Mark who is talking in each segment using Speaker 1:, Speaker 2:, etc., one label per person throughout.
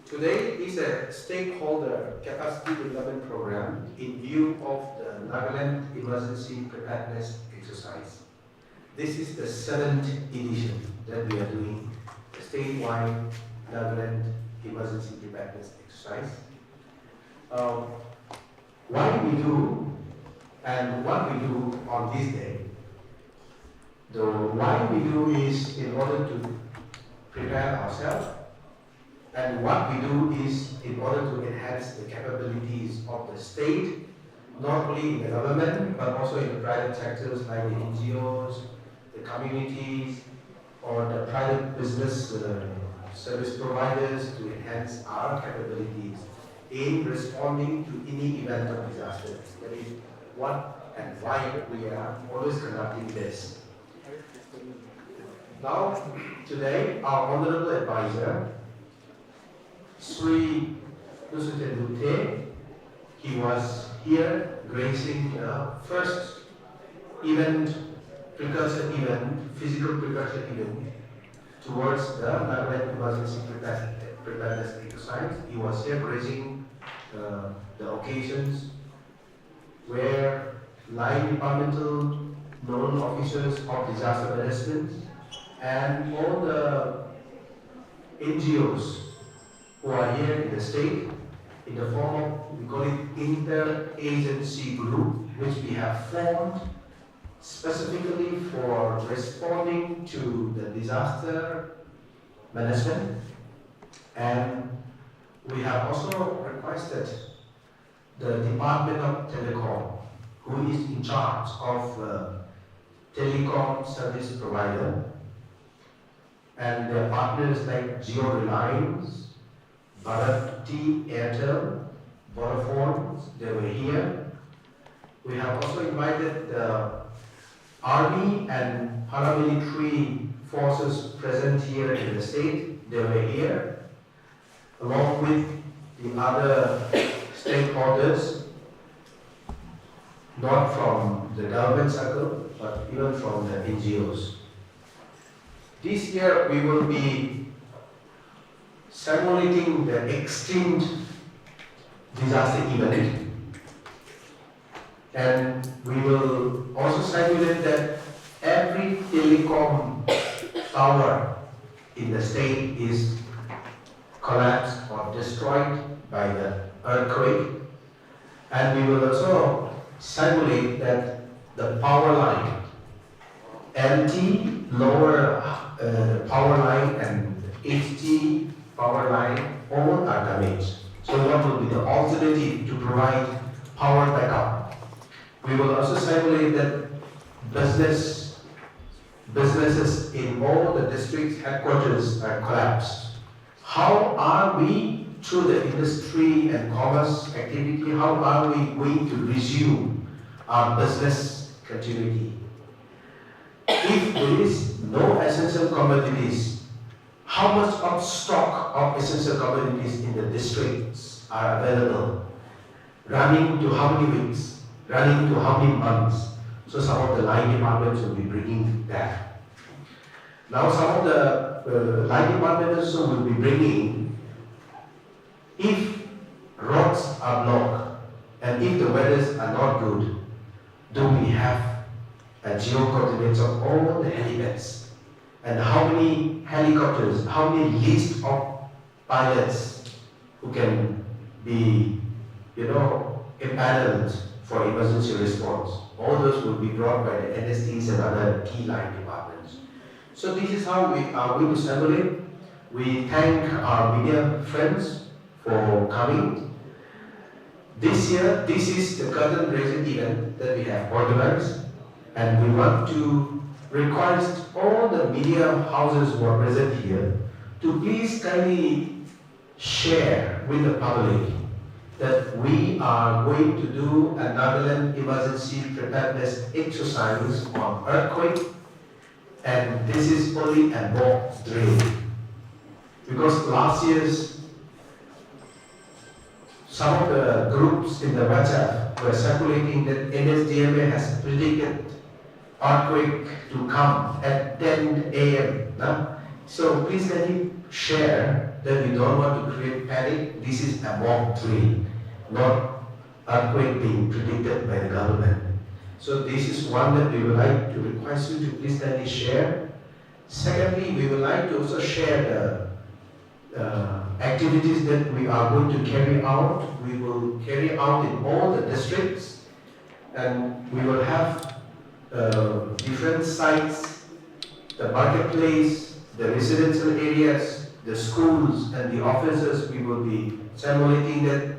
Speaker 1: Today is a stakeholder capacity development program in view of the Nagaland Emergency Preparedness Exercise. This is the 7th edition that we are doing, the statewide Nagaland Emergency Preparedness Exercise. Why we do and what we do on this day. The why we do is in order to prepare ourselves, and what we do is in order to enhance the capabilities of the state, not only in the government, but also in the private sectors like the NGOs, the communities, or the private business service providers to enhance our capabilities in responding to any event of disaster. That is what and why we are always conducting this. Now, today, our Honorable Advisor, Sri Nusutendute, he was here gracing the first event, precursor event, physical precursor event towards the Nagaland Emergency Preparedness Exercise. He was here gracing the occasions where line departmental known officers of disaster management and all the NGOs who are here in the state in the form of, we call it inter-agency group, which we have formed specifically for responding to the disaster management. And we have also requested the Department of Telecom, who is in charge of telecom service provider, and their partners like Geo Reliance, Bharati Airtel, Vodafone, they were here. We have also invited the Army and paramilitary forces present here in the state. They were here, along with the other stakeholders, not from the government circle, but even from the NGOs. This year we will be simulating the extinct disaster event, and we will also simulate that every telecom tower in the state is collapsed or destroyed by the earthquake, and we will also simulate that the power line, LT lower power line and HT power line, all are damaged. So what will be the alternative to provide power backup? We will also simulate that businesses in all the district headquarters are collapsed. How are we, through the industry and commerce activity, how are we going to resume our business continuity? If there is no essential commodities, how much of stock of essential commodities in the districts are available? Running to how many weeks? Running to how many months? So some of the line departments will be bringing that. Now some of the line departments also will be bringing, if roads are blocked and if the weathers are not good, do we have a geo-coordinates of all the helipads? And how many helicopters, how many list of pilots who can be, empaneled for emergency response? All those will be brought by the NSDs and other key line departments. So this is how we are going to simulate. We thank our media friends for coming. This year, this is the curtain raising event that we have organized, and we want to request all the media houses who are present here to please kindly share with the public that we are going to do a Nagaland Emergency Preparedness Exercise on earthquake, and this is only a mock drill. Because last year's, some of the groups in the WhatsApp were circulating that NSDMA has predicted earthquake to come at 10 a.m. So please can you share that we don't want to create panic. This is a mock drill, not earthquake being predicted by the government. So this is one that we would like to request you to please kindly share. Secondly, we would like to also share the activities that we are going to carry out. We will carry out in all the districts, and we will have different sites, the marketplace, the residential areas, the schools and the offices. We will be simulating that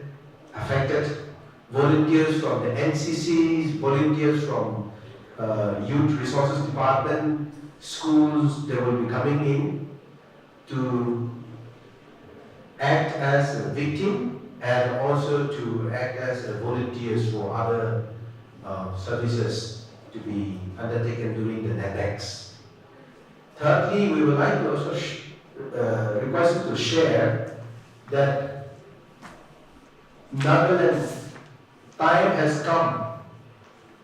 Speaker 1: affected. Volunteers from the NCCs, volunteers from Youth Resources Department, schools, they will be coming in to act as a victim and also to act as volunteers for other services to be undertaken during the NEPEx. Thirdly, we would like to also request you to share that Nagaland, time has come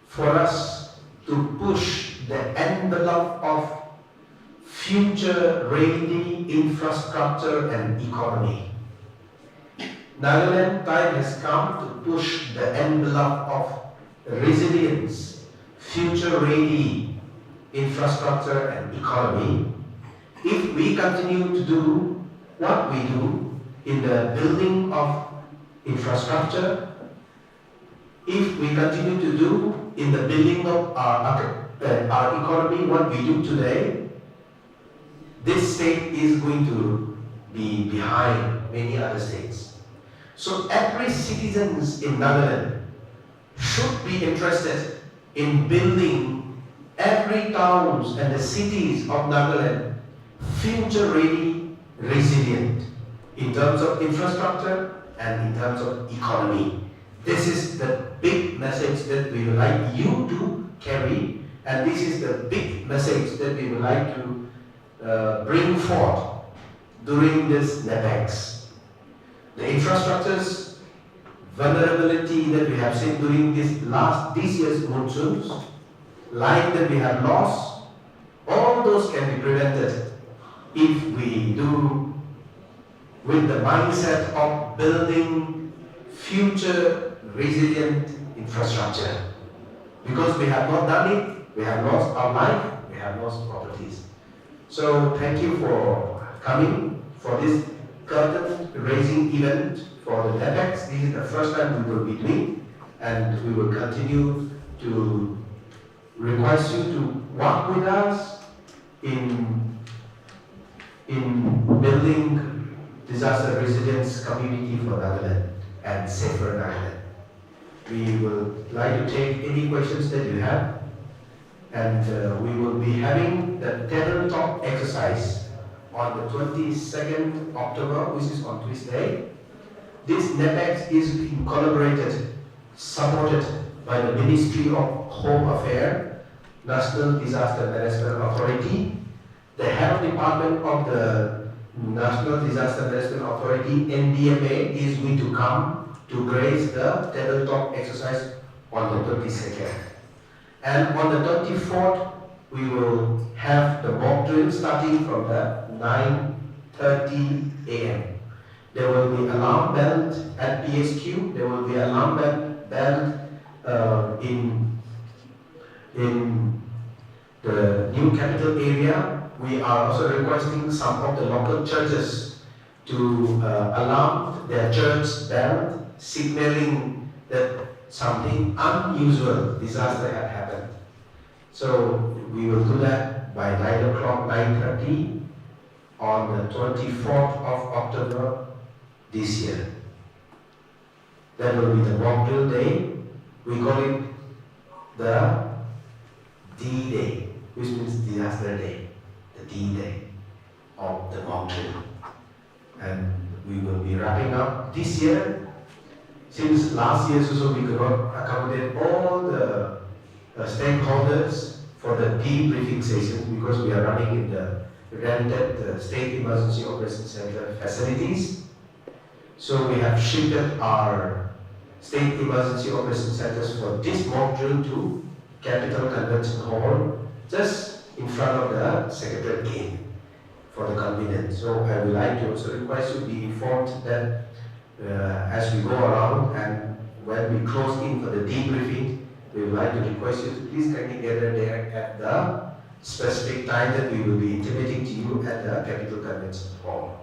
Speaker 1: for us to push the envelope of future-ready infrastructure and economy. Nagaland, time has come to push the envelope of resilience, future-ready infrastructure and economy. If we continue to do what we do in the building of infrastructure, if we continue to do in the building of our economy what we do today, this state is going to be behind many other states. So every citizen in Nagaland should be interested in building every towns and the cities of Nagaland future-ready, resilient in terms of infrastructure and in terms of economy. This is the big message that we would like you to carry, and this is the big message that we would like to bring forth during this NEPEx. The infrastructure's vulnerability that we have seen during this year's monsoons, life that we have lost, all those can be prevented if we do with the mindset of building future resilient infrastructure. Because we have not done it, we have lost our life, we have lost properties. So thank you for coming for this curtain raising event for the NEPEx. This is the first time we will be doing, and we will continue to request you to work with us in building disaster resilience community for Nagaland and safer Nagaland. We will like to take any questions that you have, and we will be having the tabletop exercise on the 22nd October, which is on Tuesday. This NEPEx is supported by the Ministry of Home Affairs, National Disaster Management Authority. The head of department of the National Disaster Management Authority, NDMA, is going to come to grace the tabletop exercise on the 22nd. And on the 24th, we will have the mock drill starting from the 9:30 a.m. There will be alarm bell at PSQ. There will be alarm bell in the new capital area. We are also requesting some of the local churches to alarm their church bell, signaling that something unusual disaster had happened. So we will do that by 9 o'clock, 9:30 on the 24th of October this year. That will be the mock drill day. We call it the D-Day, which means disaster day, the D-Day of the mock drill. And we will be wrapping up this year. Since last year, so we could not accommodate all the stakeholders for the debriefing sessions because we are running in the rented State Emergency Operations Center facilities. So we have shifted our State Emergency Operations Centers for this mock drill to Capital Convention Hall, just in front of the Secretariat gate. for the convenience. So I would like to also request you to be informed that as we go around and when we close in for the debriefing, we would like to request you to please kindly gather there at the specific time that we will be intimating to you at the Capital Convention Hall.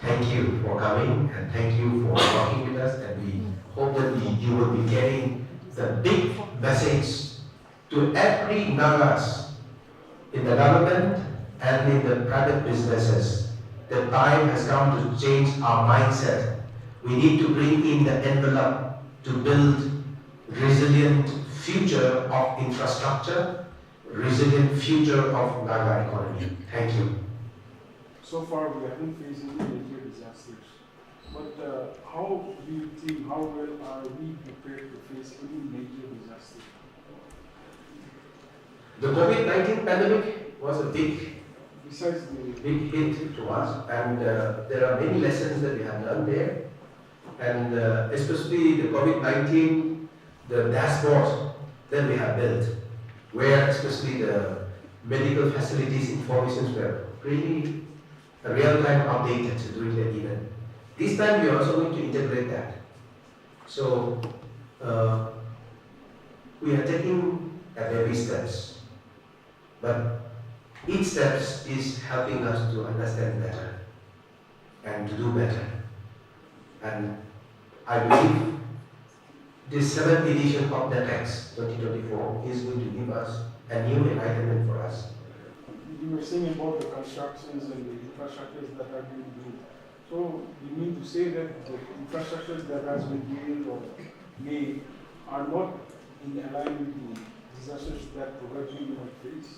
Speaker 1: Thank you for coming and thank you for working with us, and we hope that you will be getting the big message to every Nagas in the government and in the private businesses. The time has come to change our mindset. We need to bring in the envelope to build resilient future of infrastructure, resilient future of Naga economy. Thank you.
Speaker 2: So far, we haven't faced any major disasters. But how do you think, how well are we prepared to face any major disaster?
Speaker 1: The COVID-19 pandemic was a big hit to us, and there are many lessons that we have learned there. And especially the COVID-19, the dashboard that we have built, where especially the medical facilities information were really real-time updated during the event. This time we are also going to integrate that. So we are taking baby steps, but each step is helping us to understand better and to do better. And I believe this 7th edition of NEPEx 2024 is going to give us a new enlightenment for us.
Speaker 2: You were saying about the constructions and the infrastructures that are being built. So you mean to say that the infrastructures that has been built or made are not in alignment with the disasters that probably you might face?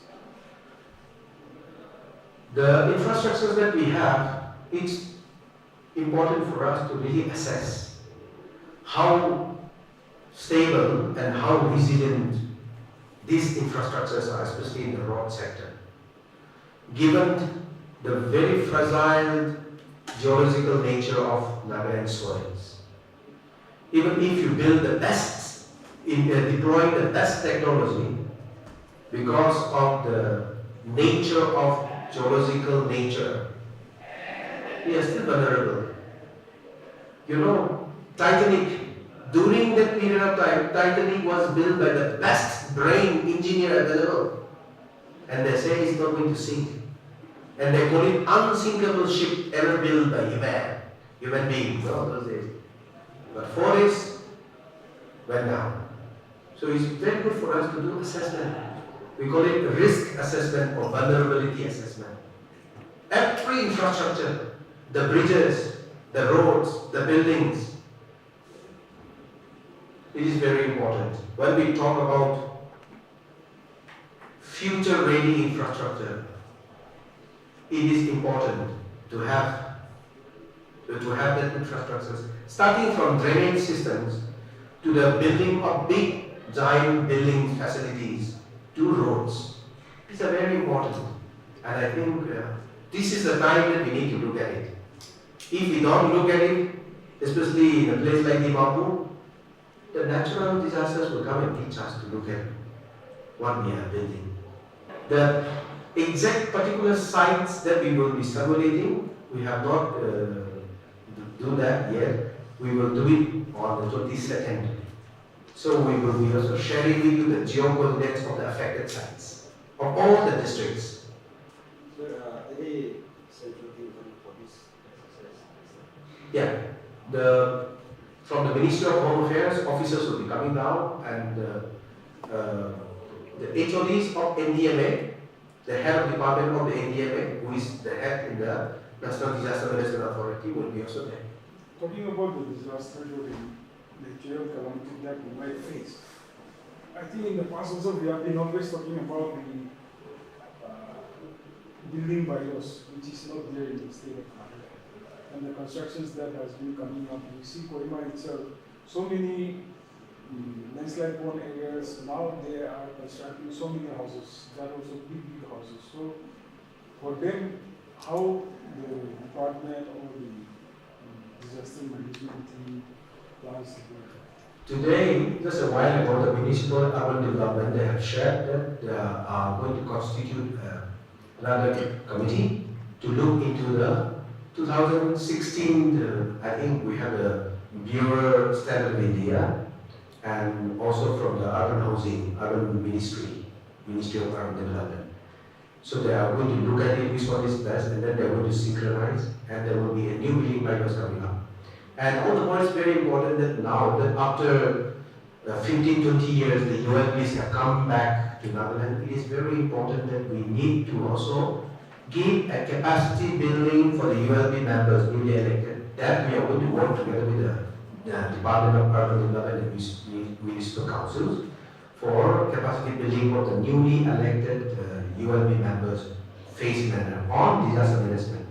Speaker 1: The infrastructures that we have, it's important for us to really assess how stable and how resilient these infrastructures are, especially in the road sector. Given the very fragile geological nature of Nagaland soils, even if you build the best, deploying the best technology, because of the nature of geological nature, we are still vulnerable. You know, Titanic, during that period of time, Titanic was built by the best brain engineer available. And they say it's not going to sink. And they call it unsinkable ship ever built by human beings, no, those days. But forests went down. So it's very good for us to do assessment. We call it risk assessment or vulnerability assessment. Every infrastructure, the bridges, the roads, the buildings, it is very important. When we talk about future-ready infrastructure, it is important to have that infrastructure, starting from drainage systems to the building of big, giant building facilities to roads. These are very important, and I think this is the time that we need to look at it. If we don't look at it, especially in a place like Dimapur, the natural disasters will come and teach us to look at what we are building. The exact particular sites that we will be simulating, we have not do that yet. We will do it on the 22nd. So we will be also sharing with you the geo-coordinates of the affected sites of all the districts.
Speaker 3: So, any central team for this exercise?
Speaker 1: Yeah, from the Ministry of Home Affairs, officers will be coming down, and the HODs of NDMA, the head of department of the NDMA, who is the head in the National Disaster Management Authority, will be also there.
Speaker 2: Talking about the disasters or the natural calamity that we might face, I think in the past also we have been always talking about the building bylaws, which is not there in the state of Nagaland, and the constructions that has been coming up. We see Kohima itself, so many landslide prone areas, now they are constructing so many houses, that also big houses. So for them, how the department or the disaster management team plans to do it?
Speaker 1: Today, just a while ago, the Municipal Urban Development, they have shared that they are going to constitute another committee to look into the 2016, I think we have the Bureau Standard of India, and also from the Urban Housing, Urban Ministry, Ministry of Urban Development. So they are going to look at it, which one is best, and then they are going to synchronize, and there will be a new building bypass coming up. And all the more it's very important that now, that after 15-20 years, the ULBs have come back to Nagaland, it is very important that we need to also give a capacity building for the ULB members, newly elected. That we are going to work together with the Department of Urban Development and Municipal Councils for capacity building for the newly elected ULB members facing on disaster management.